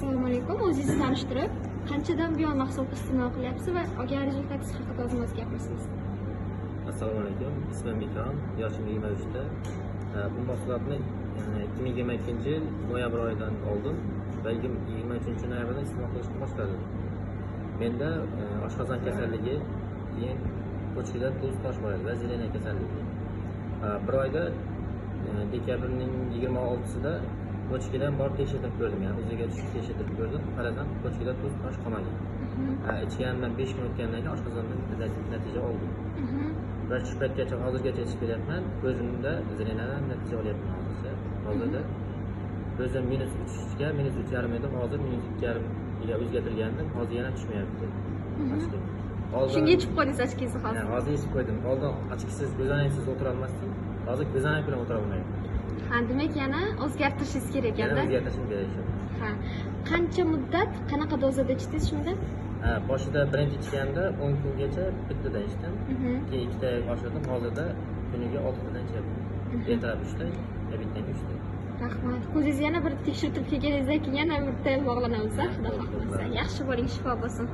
Assalomu alaykum. O'zingizni tanishtirib, qanchadan buyon mahsulot iste'mol qilyapsiz va olgan rezultatingiz haqida o'zingiz gapirsangiz. Assalomu alaykum. Ismim Ikrom, yoshim 23 ta. Bu mahsulotni 2022-yil noyabr oyidan oldim va 23-noyabrda iste'mol qilishni boshladim. Menda oshqozon kasalligi, keyin ko'chkida tuz tosh bor edi va zelena kasalligi. Bir oyda dekabrning 26-sida ko'chkidan borib tekshirib ko'rdim, ya'ni o'ziga tushib tekshirib ko'rdim. Qarasam, ko'chkida tuz tosh qolmagan. Ichganimdan 5 kun o'tgandan keyin oshqozondan natija oldim. Va shu paytgacha hozirgacha ichib kelyapman. Ko'zimda zelenadan natija olyapman hozircha. Hozirda ko'zim -3 ga -3,5 edi, hozir -2,5 ga o'zgartirilgandim. Hozir yana tushmayapti. Shunga ichib qo'ydingiz ochkingizni hozir. Hozir ichib qo'ydim. Oldin ochkisiz, ko'zoynakisiz o'tira olmasdim. Hozir ko'zoynak bilan o'tira olmayapman. Ha, demak yana o'zgartirishingiz kerak ekan-da. Yana o'zgartirishim kerak. Ha. Qancha muddat, qanaqa dozada ichdingiz shunda? Boshida birinchi ichganda 10 kungacha bittadan ichdim. Keyin 2 ta oshirdim. Hozirda kuniga 6 tadan ichyapman. Ertalab 3 ta, bittadan 3 ta. Rahmat. Ko'zingizni yana bir tekshirtirib kelganingizdan keyin yana bir bog'lanamiz, xudo xohlasa. Yaxshi bo'ling, shifo bo'lsin.